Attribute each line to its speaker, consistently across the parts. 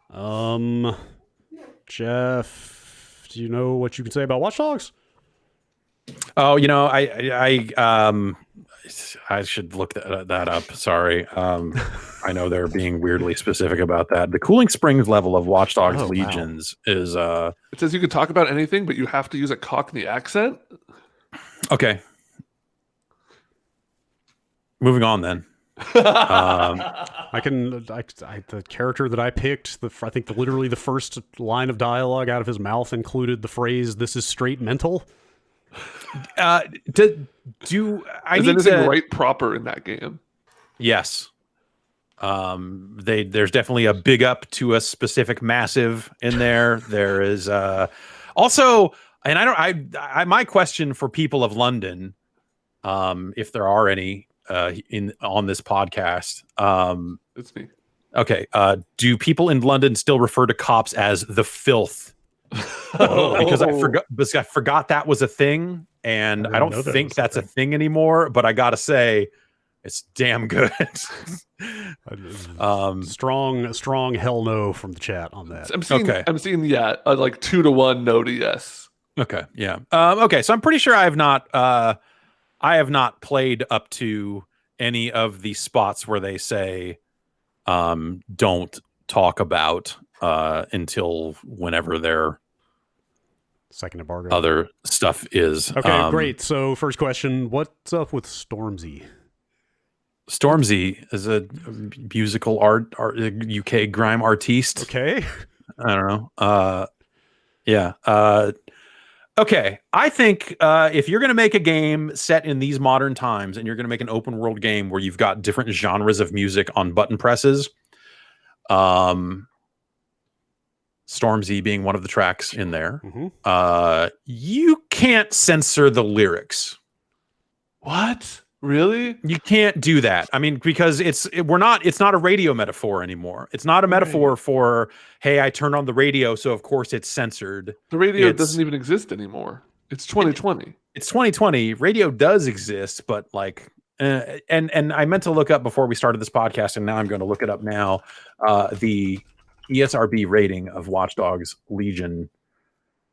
Speaker 1: Um, Jeff, do you know what you can say about Watch Dogs?
Speaker 2: Oh, I should look that up. Sorry. I know they're being weirdly specific about that. The Cooling Springs level of Watchdogs Legions is
Speaker 3: It says you can talk about anything, but you have to use a Cockney accent.
Speaker 2: Okay. Moving on then.
Speaker 1: The character that I picked, I think literally the first line of dialogue out of his mouth included the phrase, "This is straight mental."
Speaker 3: Is anything right proper in that game?
Speaker 2: Yes. There's definitely a big up to a specific massive in there. There is also, and my question for people of London, if there are any on this podcast,
Speaker 3: it's me.
Speaker 2: Okay. Do people in London still refer to cops as the filth? Because I forgot that was a thing, and I don't think that's a thing anymore. But I gotta say, it's damn good.
Speaker 1: Strong hell no from the chat on that.
Speaker 3: I'm seeing like 2-to-1 no to yes.
Speaker 2: Okay, yeah. Okay, so I'm pretty sure I have not played up to any of the spots where they say don't talk about until whenever their
Speaker 1: second embargo
Speaker 2: other stuff is.
Speaker 1: Okay, great. So first question, what's up with Stormzy?
Speaker 2: Stormzy is a musical art UK grime artiste.
Speaker 1: Okay.
Speaker 2: I don't know. Yeah. Okay. I think if you're going to make a game set in these modern times and you're going to make an open world game where you've got different genres of music on button presses, Stormzy being one of the tracks in there, you can't censor the lyrics.
Speaker 3: What? Really?
Speaker 2: You can't do that. I mean, because it's not a radio metaphor anymore. It's not a metaphor for, hey, I turned on the radio, so of course it's censored.
Speaker 3: The radio doesn't even exist anymore. It's 2020.
Speaker 2: It's 2020. Radio does exist, but like, and I meant to look up before we started this podcast, and now I'm going to look it up now. The ESRB rating of Watchdogs Legion.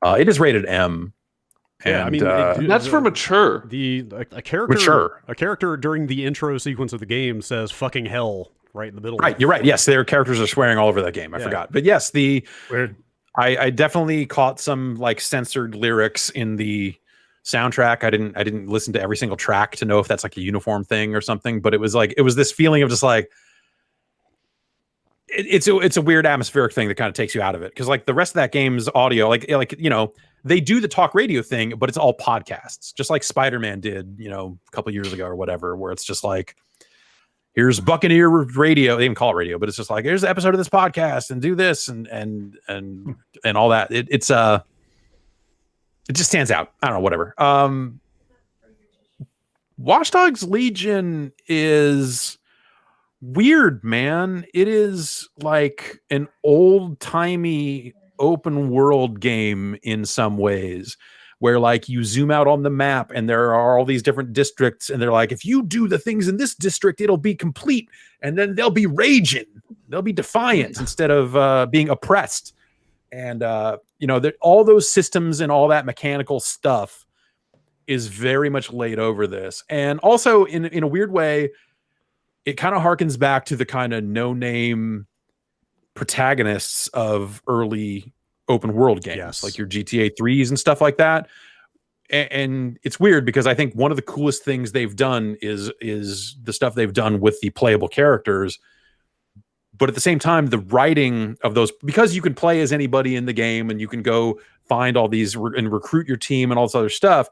Speaker 2: It is rated M.
Speaker 1: Yeah,
Speaker 2: and,
Speaker 1: I mean,
Speaker 3: that's for mature.
Speaker 1: A character during the intro sequence of the game says "fucking hell" right in the middle.
Speaker 2: Right, you're right. Yes, their characters are swearing all over that game. I forgot, but yes, I definitely caught some like censored lyrics in the soundtrack. I didn't listen to every single track to know if that's like a uniform thing or something. But it was this feeling of just like. It's a weird atmospheric thing that kind of takes you out of it, because like the rest of that game's audio, like they do the talk radio thing, but it's all podcasts, just like Spider-Man did, a couple years ago or whatever, where it's just like, here's Buccaneer Radio. They didn't call it radio, but it's just like, here's the episode of this podcast and do this and all that. It just stands out. I don't know, whatever. Watchdogs Legion is weird, man. It is like an old-timey open world game in some ways, where like you zoom out on the map and there are all these different districts, and they're like, if you do the things in this district, it'll be complete, and then they'll be raging, they'll be defiant instead of being oppressed. And all those systems and all that mechanical stuff is very much laid over this. And also in a weird way, it kind of harkens back to the kind of no-name protagonists of early open world games, like your GTA 3s and stuff like that. And it's weird because I think one of the coolest things they've done is the stuff they've done with the playable characters. But at the same time, the writing of those, because you can play as anybody in the game and you can go find all these and recruit your team and all this other stuff,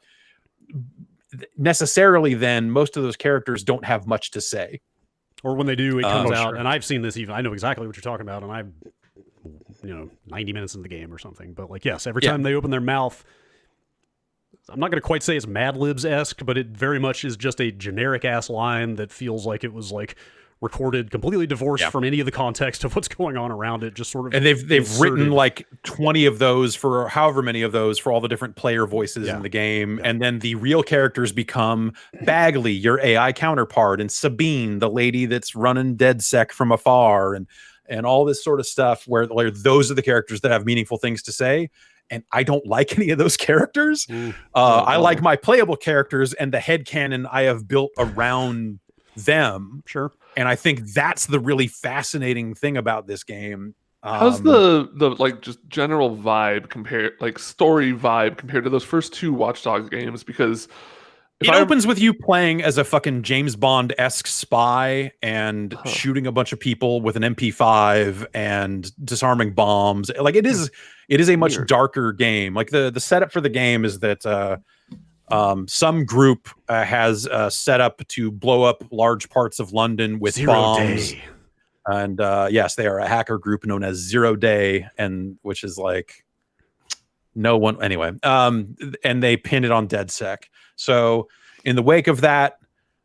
Speaker 2: necessarily then most of those characters don't have much to say.
Speaker 1: Or when they do, it comes out, and I've seen this even, I know exactly what you're talking about, and I'm, 90 minutes in the game or something. But like, yes, every time they open their mouth, I'm not going to quite say it's Mad Libs-esque, but it very much is just a generic-ass line that feels like it was like recorded completely divorced from any of the context of what's going on around it. Just sort of,
Speaker 2: and they've written like 20 of those for however many of those for all the different player voices in the game, and then the real characters become Bagley, your AI counterpart, and Sabine, the lady that's running DedSec from afar, and and all this sort of stuff where those are the characters that have meaningful things to say. And I don't like any of those characters. I like my playable characters and the headcanon I have built around them.
Speaker 1: Sure.
Speaker 2: And I think that's the really fascinating thing about this game.
Speaker 3: How's the like just general vibe story vibe compared to those first 2 Watch Dogs games? Because
Speaker 2: it opens with you playing as a fucking James Bond-esque spy and shooting a bunch of people with an MP5 and disarming bombs. Like it is a much darker game. Like the setup for the game is that some group has set up to blow up large parts of London with bombs. Day. And yes, they are a hacker group known as 0 Day, and which is like no one anyway. And they pin it on DedSec. So in the wake of that,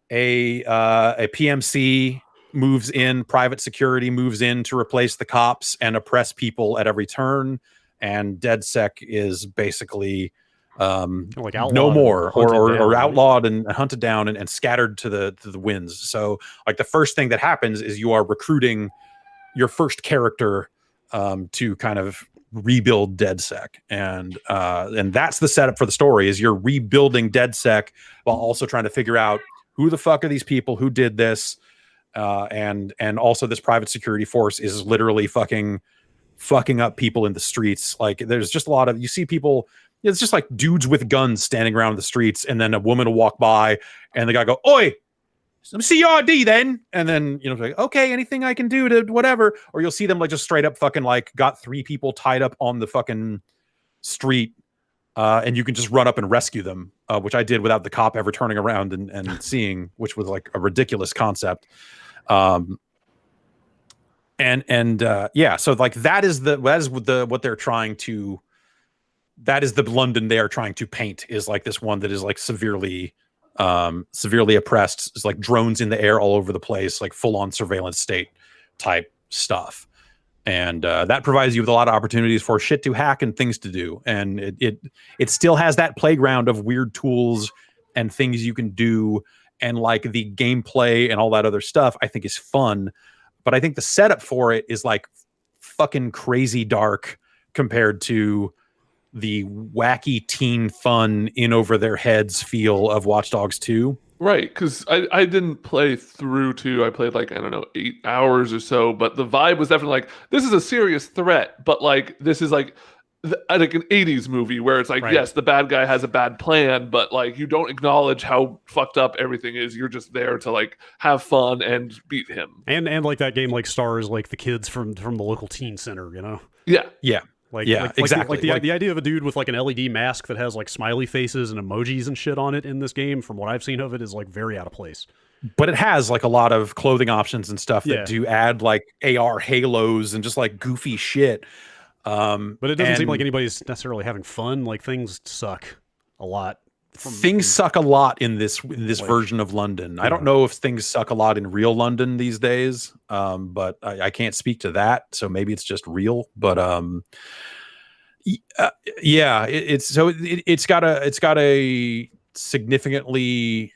Speaker 2: a PMC moves in, private security moves in to replace the cops and oppress people at every turn. And DedSec is basically
Speaker 1: like
Speaker 2: no more or outlawed and hunted down and scattered to the winds. So like the first thing that happens is you are recruiting your first character to kind of rebuild DedSec, and that's the setup for the story. Is you're rebuilding DedSec while also trying to figure out who the fuck are these people, who did this, and also this private security force is literally fucking up people in the streets. Like there's just a lot of, you see people, it's just like dudes with guns standing around the streets, and then a woman will walk by and the guy go, "Oi, let me see your ID then." And then, like, okay, anything I can do to whatever. Or you'll see them like just straight up fucking like got 3 people tied up on the fucking street. And you can just run up and rescue them, which I did without the cop ever turning around and seeing, which was like a ridiculous concept. Yeah. So like that is what they're trying to, that is the London they are trying to paint, is like this one that is like severely oppressed. It's like drones in the air all over the place, like full on surveillance state type stuff. And that provides you with a lot of opportunities for shit to hack and things to do. And it still has that playground of weird tools and things you can do. And like the gameplay and all that other stuff, I think is fun. But I think the setup for it is like fucking crazy dark compared to the wacky teen fun in over their heads feel of Watch Dogs 2.
Speaker 3: Right, because I didn't play through 2. I played like, I don't know, 8 hours or so, but the vibe was definitely like, this is a serious threat, but like this is like an 80s movie where it's like, right, yes, the bad guy has a bad plan, but like you don't acknowledge how fucked up everything is. You're just there to like have fun and beat him.
Speaker 1: And like that game like stars like the kids from the local teen center,
Speaker 2: Yeah.
Speaker 1: Exactly. The idea of a dude with like an LED mask that has like smiley faces and emojis and shit on it in this game, from what I've seen of it, is like very out of place.
Speaker 2: But it has like a lot of clothing options and stuff that do add like AR halos and just like goofy shit.
Speaker 1: But it doesn't seem like anybody's necessarily having fun. Like things suck a lot.
Speaker 2: Things suck a lot in this version of London. Yeah. I don't know if things suck a lot in real London these days, but I can't speak to that. So maybe it's just real. But it's got a significantly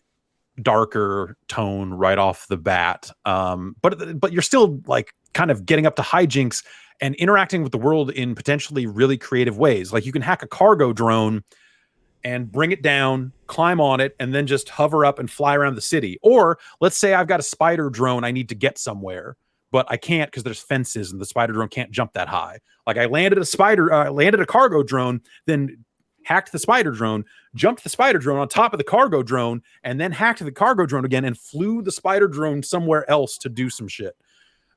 Speaker 2: darker tone right off the bat. But you're still like kind of getting up to hijinks and interacting with the world in potentially really creative ways. Like you can hack a cargo drone and bring it down, climb on it, and then just hover up and fly around the city. Or let's say I've got a spider drone I need to get somewhere, but I can't because there's fences and the spider drone can't jump that high. Like I landed a cargo drone, then hacked the spider drone, jumped the spider drone on top of the cargo drone, and then hacked the cargo drone again and flew the spider drone somewhere else to do some shit.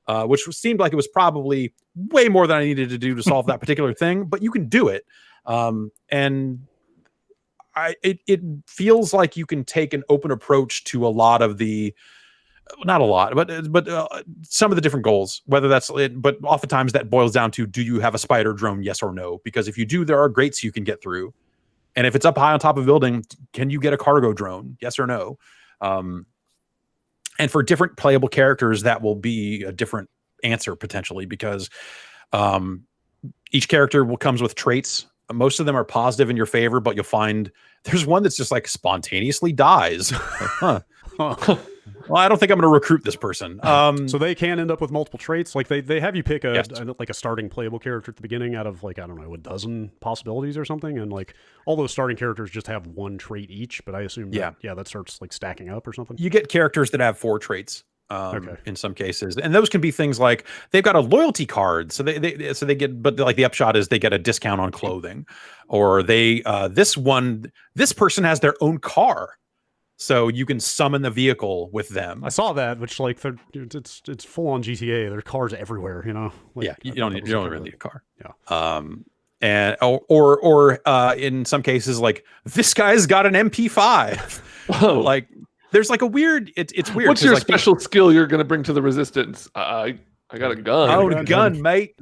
Speaker 2: Which seemed like it was probably way more than I needed to do to solve that particular thing, but you can do it. And it feels like you can take an open approach to a lot of the, not a lot, but some of the different goals, whether that's it, but oftentimes that boils down to, do you have a spider drone? Yes or no? Because if you do, there are grates you can get through. And if it's up high on top of a building, can you get a cargo drone? Yes or no? And for different playable characters, that will be a different answer potentially, because each character comes with traits. Most of them are positive in your favor, but you'll find there's one that's just like spontaneously dies. Like, huh. Well, I don't think I'm going to recruit this person.
Speaker 1: So they can end up with multiple traits. Like they have you pick
Speaker 2: Yes.
Speaker 1: like a starting playable character at the beginning out of like, I don't know, a dozen possibilities or something. And like all those starting characters just have one trait each, but I assume that starts like stacking up or something.
Speaker 2: You get characters that have 4 traits.
Speaker 1: Okay.
Speaker 2: In some cases, and those can be things like they've got a loyalty card, so they get, but like the upshot is they get a discount on clothing, or they this person has their own car, so you can summon the vehicle with them.
Speaker 1: I saw that, which like it's full on GTA. There's cars everywhere, you know. Like,
Speaker 2: Yeah, you don't really need a car.
Speaker 1: Yeah.
Speaker 2: And or in some cases, like this guy's got an MP5.
Speaker 3: Whoa.
Speaker 2: Like there's like a weird. It's weird.
Speaker 3: What's your
Speaker 2: like,
Speaker 3: special skill you're going to bring to the resistance? I got a gun.
Speaker 2: Oh, a gun, mate.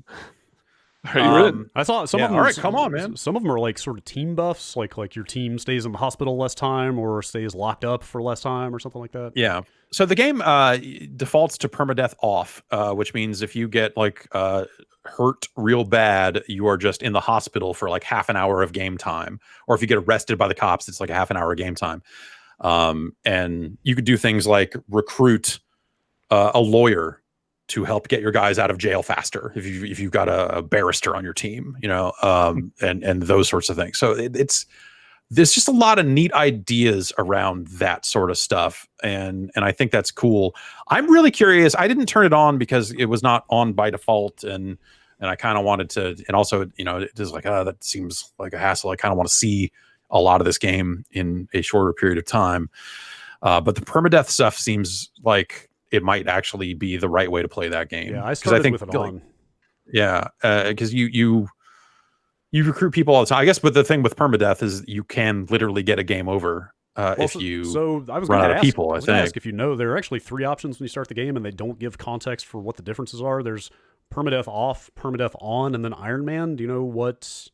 Speaker 3: Are you in?
Speaker 1: I saw some of them.
Speaker 2: All right, come on, man.
Speaker 1: Some of them are like sort of team buffs, like your team stays in the hospital less time or stays locked up for less time or something like that.
Speaker 2: Yeah. So the game defaults to permadeath off, which means if you get like hurt real bad, you are just in the hospital for like half an hour of game time, or if you get arrested by the cops, it's like a half an hour of game time. And you could do things like recruit a lawyer to help get your guys out of jail faster if you've got a barrister on your team, you know, and those sorts of things. So there's just a lot of neat ideas around that sort of stuff, and I think that's cool. I'm really curious. I didn't turn it on because it was not on by default, and I kind of wanted to, and also, you know, it is like, that seems like a hassle. I kind of want to see a lot of this game in a shorter period of time. But the permadeath stuff seems like it might actually be the right way to play that game.
Speaker 1: Yeah, I started with it on.
Speaker 2: Yeah, because you recruit people all the time, I guess. But the thing with permadeath is you can literally get a game over if you
Speaker 1: I was
Speaker 2: run out
Speaker 1: ask,
Speaker 2: of people.
Speaker 1: I was going to ask if you know there are actually 3 options when you start the game, and they don't give context for what the differences are. There's permadeath off, permadeath on, and then Iron Man. Do you know what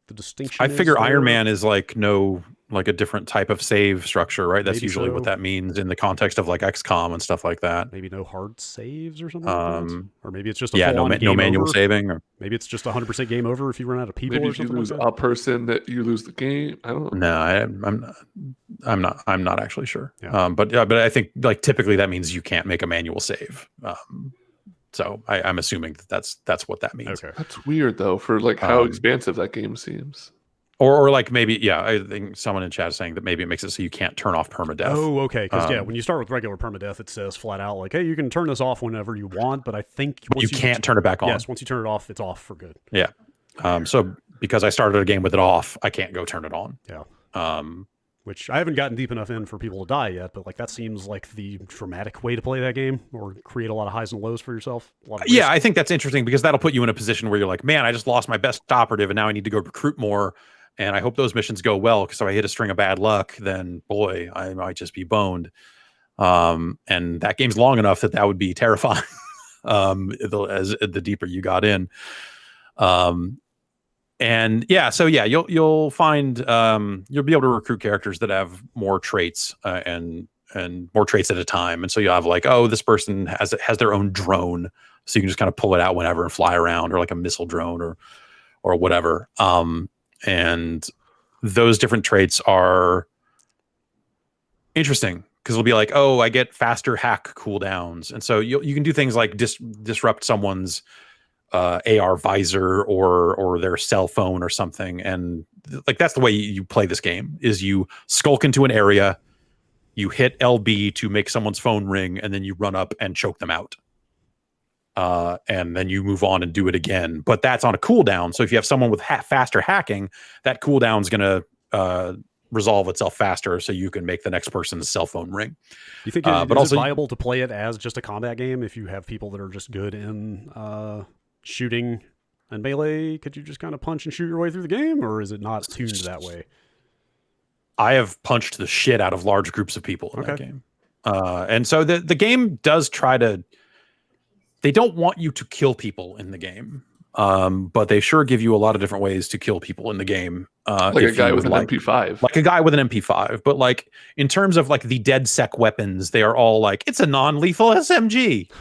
Speaker 1: the distinction is?
Speaker 2: I figure
Speaker 1: there?
Speaker 2: Iron Man is like a different type of save structure, right? That's
Speaker 1: Maybe
Speaker 2: usually
Speaker 1: so.
Speaker 2: what that means in the context of like XCOM and stuff like that.
Speaker 1: Maybe no hard saves or something like that? Or maybe it's just a
Speaker 2: no manual
Speaker 1: over.
Speaker 2: saving, or
Speaker 1: Maybe it's just 100% game over if you run out of people
Speaker 3: Maybe
Speaker 1: or
Speaker 3: if you
Speaker 1: something
Speaker 3: lose
Speaker 1: like that.
Speaker 3: a person, that you lose the game. I don't know.
Speaker 2: no, I'm not actually sure.
Speaker 1: Yeah.
Speaker 2: But I think like typically that means you can't make a manual save. So I'm assuming that's what that means.
Speaker 1: Okay.
Speaker 3: That's weird though, for like how expansive that game seems.
Speaker 2: Or like maybe, I think someone in chat is saying that maybe it makes it so you can't turn off permadeath.
Speaker 1: Oh, okay. Because when you start with regular permadeath, it says flat out like, hey, you can turn this off whenever you want, but I think
Speaker 2: you can't turn it back on.
Speaker 1: Yes, once you turn it off, it's off for good.
Speaker 2: Yeah. So because I started a game with it off, I can't go turn it on.
Speaker 1: Yeah. Which I haven't gotten deep enough in for people to die yet, but like that seems like the dramatic way to play that game, or create a lot of highs and lows for yourself.
Speaker 2: Yeah, I think that's interesting because that'll put you in a position where you're like, man, I just lost my best operative and now I need to go recruit more. And I hope those missions go well, because if I hit a string of bad luck, then boy, I might just be boned. And that game's long enough that would be terrifying as the deeper you got in. And yeah, so yeah, you'll find you'll be able to recruit characters that have more traits and more traits at a time. And so you have like, oh, this person has their own drone, so you can just kind of pull it out whenever and fly around, or like a missile drone or whatever. And those different traits are interesting because it'll be like, oh, I get faster hack cooldowns, and so you can do things like disrupt someone's AR visor or their cell phone or something, and like that's the way you play this game. Is you skulk into an area, you hit LB to make someone's phone ring, and then you run up and choke them out. And then you move on and do it again, but that's on a cooldown. So if you have someone with faster hacking, that cooldown is going to resolve itself faster, so you can make the next person's cell phone ring.
Speaker 1: You think it's viable to play it as just a combat game if you have people that are just good in shooting and melee? Could you just kind of punch and shoot your way through the game, or is it not tuned that way?
Speaker 2: I have punched the shit out of large groups of people in that game. And so the game does try to. They don't want you to kill people in the game, but they sure give you a lot of different ways to kill people in the game.
Speaker 3: Like a guy with an MP5.
Speaker 2: Like a guy with an MP5. But like in terms of like the dead sec weapons, they are all like, it's a non-lethal SMG.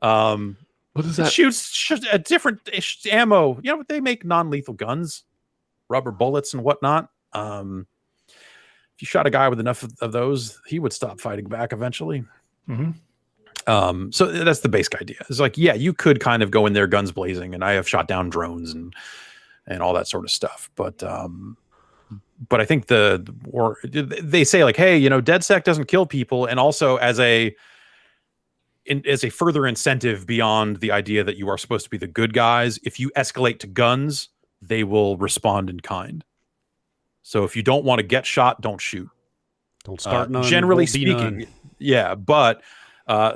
Speaker 3: What is that?
Speaker 2: It shoots a different ammo. You know, they make non-lethal guns, rubber bullets and whatnot. If you shot a guy with enough of those, he would stop fighting back eventually. So that's the basic idea. It's like, yeah, you could kind of go in there guns blazing, and I have shot down drones and all that sort of stuff. But I think they say like, hey, DedSec doesn't kill people, and also as a further incentive beyond the idea that you are supposed to be the good guys, if you escalate to guns, they will respond in kind. So if you don't want to get shot, don't shoot.
Speaker 1: Don't start none.
Speaker 2: Generally
Speaker 1: Won't be
Speaker 2: speaking,
Speaker 1: none.
Speaker 2: yeah. But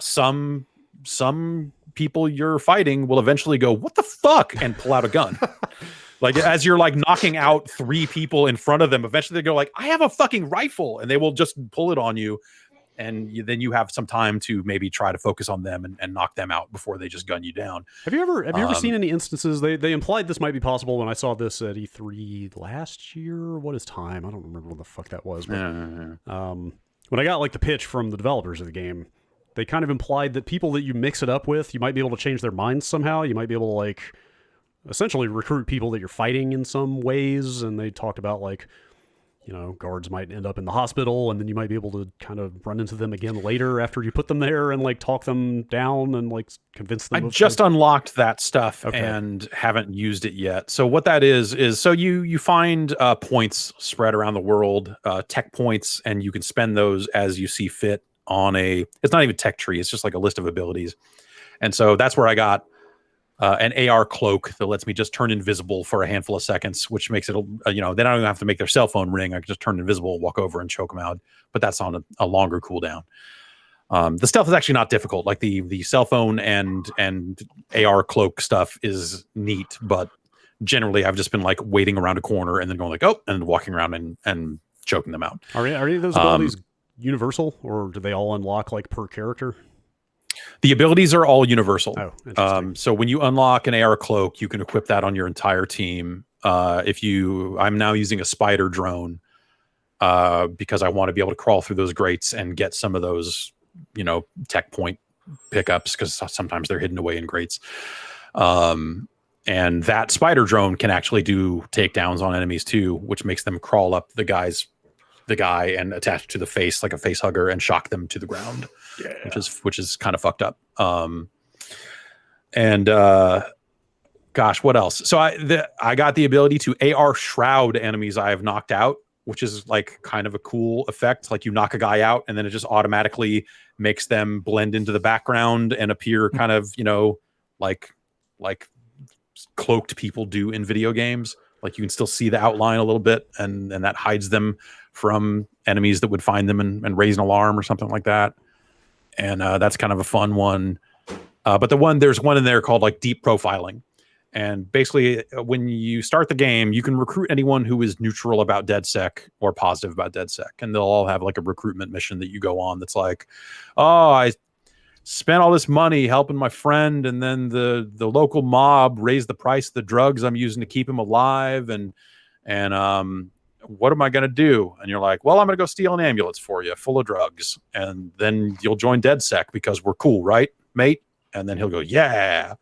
Speaker 2: some people you're fighting will eventually go, "What the fuck?" and pull out a gun. Like as you're like knocking out 3 people in front of them, eventually they go like, "I have a fucking rifle," and they will just pull it on you. And then you have some time to maybe try to focus on them and knock them out before they just gun you down.
Speaker 1: Have you ever seen any instances? They implied this might be possible when I saw this at E3 last year. What is time? I don't remember when the fuck that was. But, when I got like the pitch from the developers of the game, they kind of implied that people that you mix it up with, you might be able to change their minds somehow. You might be able to like essentially recruit people that you're fighting in some ways. And they talked about like, guards might end up in the hospital, and then you might be able to kind of run into them again later after you put them there and like talk them down and like convince them.
Speaker 2: I just unlocked that stuff and haven't used it yet. So what that is so you find points spread around the world, tech points, and you can spend those as you see fit on it's not even tech tree. It's just like a list of abilities. And so that's where I got an AR cloak that lets me just turn invisible for a handful of seconds, which makes it, they don't even have to make their cell phone ring. I can just turn invisible, walk over and choke them out. But that's on a longer cooldown. The stealth is actually not difficult. Like the cell phone and AR cloak stuff is neat, but generally I've just been like waiting around a corner and then going like, oh, and walking around and choking them out.
Speaker 1: Are any of those abilities universal, or do they all unlock like per character?
Speaker 2: The abilities are all universal.
Speaker 1: Oh, interesting.
Speaker 2: So when you unlock an AR cloak, you can equip that on your entire team. I'm now using a spider drone because I want to be able to crawl through those grates and get some of those, tech point pickups, because sometimes they're hidden away in grates. And that spider drone can actually do takedowns on enemies too, which makes them crawl up the guy and attach to the face like a face hugger and shock them to the ground. Yeah. Which is kind of fucked up. Gosh, what else? So I got the ability to AR shroud enemies I have knocked out, which is like kind of a cool effect. Like you knock a guy out and then it just automatically makes them blend into the background and appear kind of, like cloaked people do in video games. Like you can still see the outline a little bit, and that hides them from enemies that would find them and raise an alarm or something like that. And that's kind of a fun one. But there's one in there called like deep profiling. And basically when you start the game, you can recruit anyone who is neutral about DedSec or positive about DedSec. And they'll all have like a recruitment mission that you go on that's like, oh, I spent all this money helping my friend, and then the local mob raised the price of the drugs I'm using to keep him alive. And what am I going to do? And you're like, well, I'm going to go steal an ambulance for you full of drugs. And then you'll join DedSec because we're cool, right, mate? And then he'll go, yeah.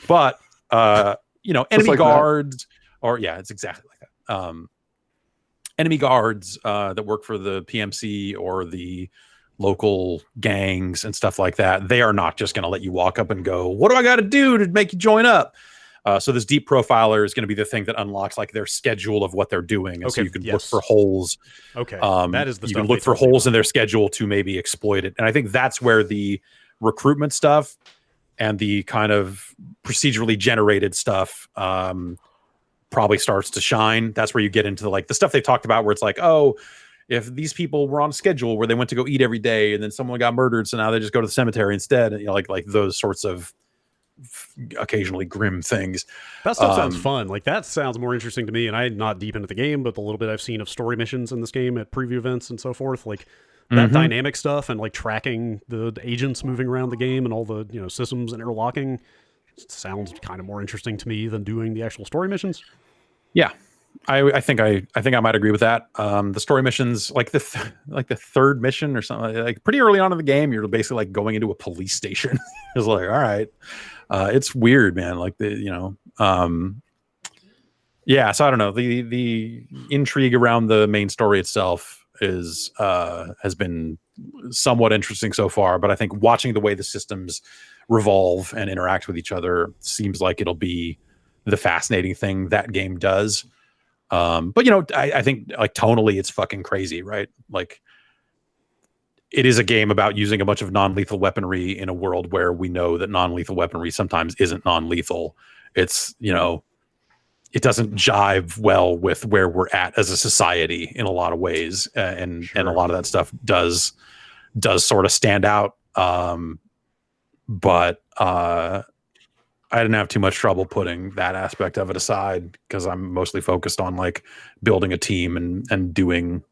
Speaker 2: But, enemy
Speaker 3: like
Speaker 2: guards, it's exactly like that. Enemy guards that work for the PMC or the local gangs and stuff like that, they are not just going to let you walk up and go, what do I got to do to make you join up? So this deep profiler is going to be the thing that unlocks like their schedule of what they're doing. And so you can look for holes.
Speaker 1: Okay. That is the
Speaker 2: you
Speaker 1: stuff
Speaker 2: can look for holes in their schedule to maybe exploit it. And I think that's where the recruitment stuff and the kind of procedurally generated stuff probably starts to shine. That's where you get into the stuff they talked about where it's like, oh, if these people were on a schedule where they went to go eat every day and then someone got murdered, so now they just go to the cemetery instead, and like those sorts of occasionally grim things.
Speaker 1: That stuff sounds fun. Like that sounds more interesting to me, and I'm not deep into the game, but the little bit I've seen of story missions in this game at preview events and so forth, like that dynamic stuff and like tracking the agents moving around the game and all the systems interlocking sounds kind of more interesting to me than doing the actual story missions.
Speaker 2: Yeah. I think I might agree with that. The story missions, like the third mission or something, like pretty early on in the game, you're basically like going into a police station. It's like, all right, it's weird, man. Like so I don't know. The intrigue around the main story itself has been somewhat interesting so far, but I think watching the way the systems revolve and interact with each other seems like it'll be the fascinating thing that game does. But I think like tonally it's fucking crazy, right? Like it is a game about using a bunch of non-lethal weaponry in a world where we know that non-lethal weaponry sometimes isn't non-lethal. It's, it doesn't jive well with where we're at as a society in a lot of ways. And a lot of that stuff does sort of stand out. But I didn't have too much trouble putting that aspect of it aside because I'm mostly focused on like building a team and doing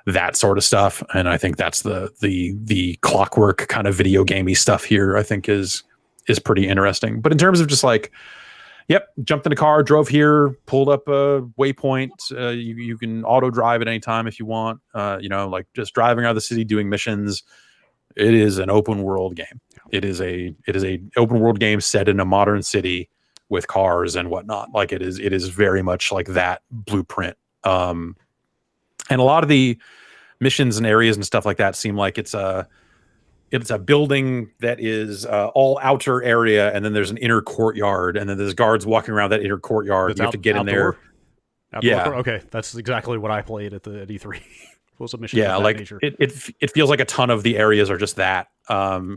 Speaker 2: that sort of stuff. And I think that's the clockwork kind of video gamey stuff here, I think is pretty interesting. But in terms of just like, yep, jumped in a car, drove here, pulled up a waypoint. You can auto drive at any time if you want. Like just driving out of the city, doing missions. It is an open world game. It is a open world game set in a modern city with cars and whatnot. Like it is very much like that blueprint. And a lot of the missions and areas and stuff like that seem like it's a building that is all outer area, and then there's an inner courtyard, and then there's guards walking around that inner courtyard. You have to get in there.
Speaker 1: Yeah. Okay, that's exactly what I played at the E3. Was a mission.
Speaker 2: Yeah, like it feels like a ton of the areas are just that,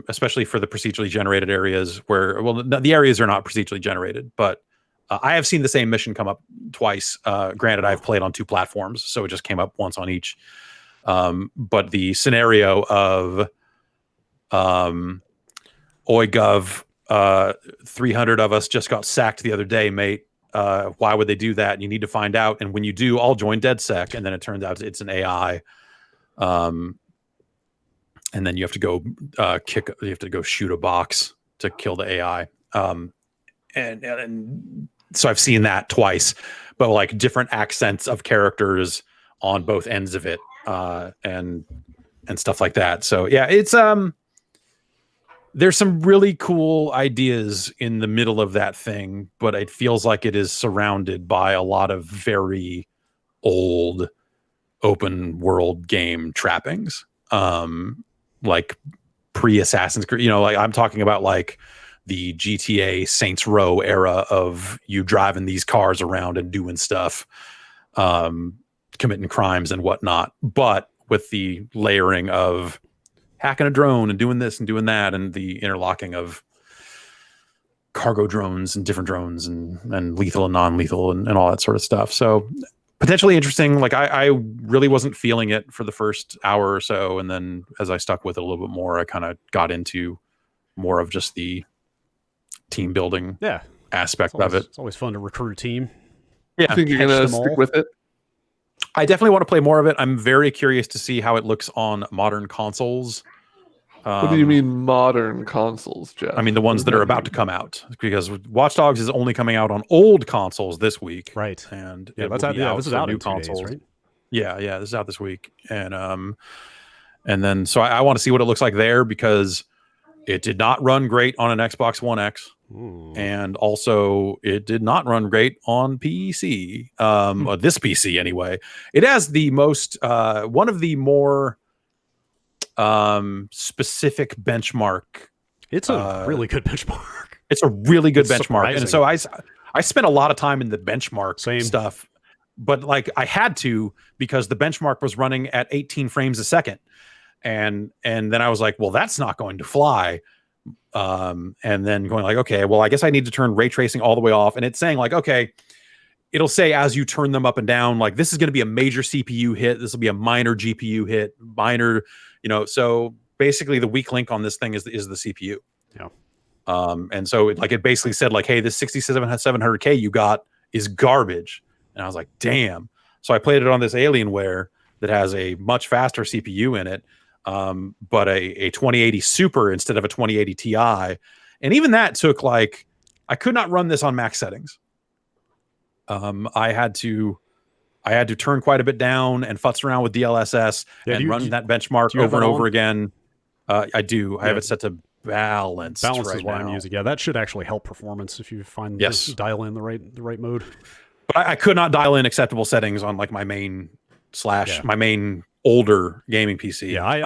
Speaker 2: especially for the procedurally generated areas where, well, the areas are not procedurally generated, but I have seen the same mission come up twice. Granted, I've played on 2 platforms, so it just came up once on each. But the scenario of Oi Gov, 300 of us just got sacked the other day, mate. Why would they do that? And you need to find out. And when you do, I'll join DedSec. And then it turns out it's an AI. And then you have to go you have to go shoot a box to kill the AI. And so I've seen that twice, but like different accents of characters on both ends of it, and stuff like that. So yeah, it's there's some really cool ideas in the middle of that thing, but it feels like it is surrounded by a lot of very old open world game trappings, like pre-Assassin's Creed. Like I'm talking about like the GTA Saints Row era of you driving these cars around and doing stuff, committing crimes and whatnot, but with the layering of hacking a drone and doing this and doing that, and the interlocking of cargo drones and different drones and lethal and non-lethal and all that sort of stuff. So potentially interesting. Like I really wasn't feeling it for the first hour or so, and then as I stuck with it a little bit more, I kind of got into more of just the team building aspect of it.
Speaker 1: It's always fun to recruit a team.
Speaker 3: Yeah, I think you're gonna stick with it.
Speaker 2: I definitely want to play more of it. I'm very curious to see how it looks on modern consoles.
Speaker 3: What do you mean modern consoles, Jeff?
Speaker 2: I mean the ones that are about to come out, because Watchdogs is only coming out on old consoles this week,
Speaker 1: right?
Speaker 2: And
Speaker 1: this is out in 2 days, right?
Speaker 2: Yeah, this is out this week, and then so I want to see what it looks like there, because it did not run great on an Xbox One X. Ooh. And also it did not run great on PC. This PC anyway. It has the most one of the more specific benchmark.
Speaker 1: It's a really good benchmark.
Speaker 2: It's a really good benchmark.
Speaker 1: Surprising.
Speaker 2: And so I spent a lot of time in the benchmark stuff, but like I had to, because the benchmark was running at 18 frames a second. And then I was like, well, that's not going to fly. And then going like, okay, well, I guess I need to turn ray tracing all the way off. And it's saying like, okay, it'll say as you turn them up and down, like this is going to be a major CPU hit. This will be a minor GPU hit, minor, so basically the weak link on this thing is the CPU.
Speaker 1: Yeah.
Speaker 2: And so it basically said like, hey, this 6700K you got is garbage. And I was like, damn. So I played it on this Alienware that has a much faster CPU in it. But a 2080 Super instead of a 2080 Ti. And even that took I could not run this on max settings. I had to turn quite a bit down and futz around with DLSS and run that benchmark over and over again. I do. Yeah. I have it set to balance.
Speaker 1: Balance is what I'm using. Yeah, that should actually help performance if you find dial in the right mode.
Speaker 2: But I could not dial in acceptable settings on like my main my main older gaming PC.
Speaker 1: Yeah, I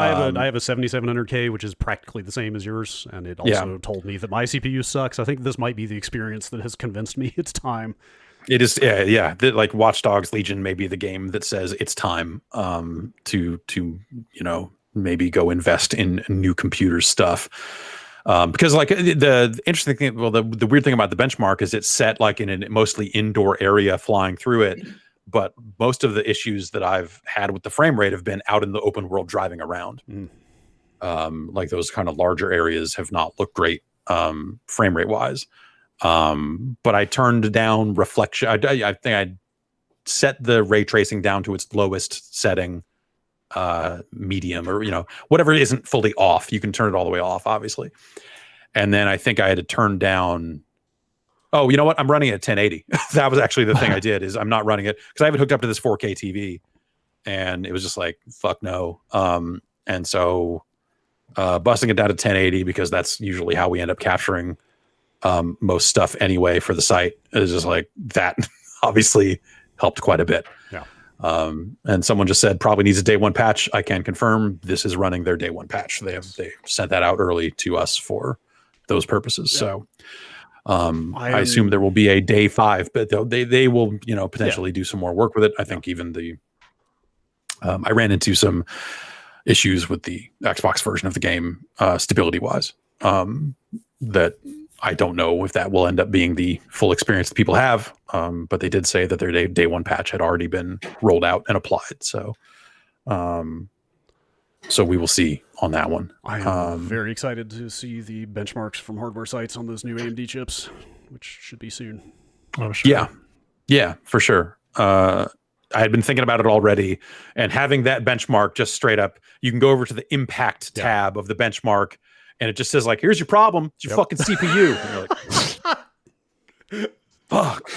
Speaker 1: have a 7700K, which is practically the same as yours, and it also told me that my CPU sucks. I think this might be the experience that has convinced me it's time.
Speaker 2: It is, yeah. Like Watchdogs Legion may be the game that says it's time to maybe go invest in new computer stuff. Because like the interesting thing, well, the weird thing about the benchmark is it's set like in a mostly indoor area flying through it. But most of the issues that I've had with the frame rate have been out in the open world driving around. Like those kind of larger areas have not looked great frame rate wise. But I turned down reflection. I think I set the ray tracing down to its lowest setting, medium, or whatever isn't fully off. You can turn it all the way off, obviously. And then I think I had to turn down. Oh, you know what? I'm running it at 1080. That was actually the thing I did, is I'm not running it because I have it hooked up to this 4K TV, and it was just like, fuck no. And so busting it down to 1080, because that's usually how we end up capturing most stuff anyway for the site, is just like that obviously helped quite a bit.
Speaker 1: Yeah.
Speaker 2: And someone just said probably needs a day one patch. I can confirm this is running their day one patch. They sent that out early to us for those purposes. Yeah. So I assume there will be a day 5, but they will potentially do some more work with it. I think even the I ran into some issues with the Xbox version of the game stability wise that I don't know if that will end up being the full experience that people have, but they did say that their day one patch had already been rolled out and applied. So so we will see on that one.
Speaker 1: I am very excited to see the benchmarks from hardware sites on those new AMD chips, which should be soon.
Speaker 3: Oh, sure.
Speaker 2: Yeah, for sure. I had been thinking about it already, and having that benchmark just straight up, you can go over to the impact tab of the benchmark, and it just says like, here's your problem. It's your fucking CPU. And you're like, fuck.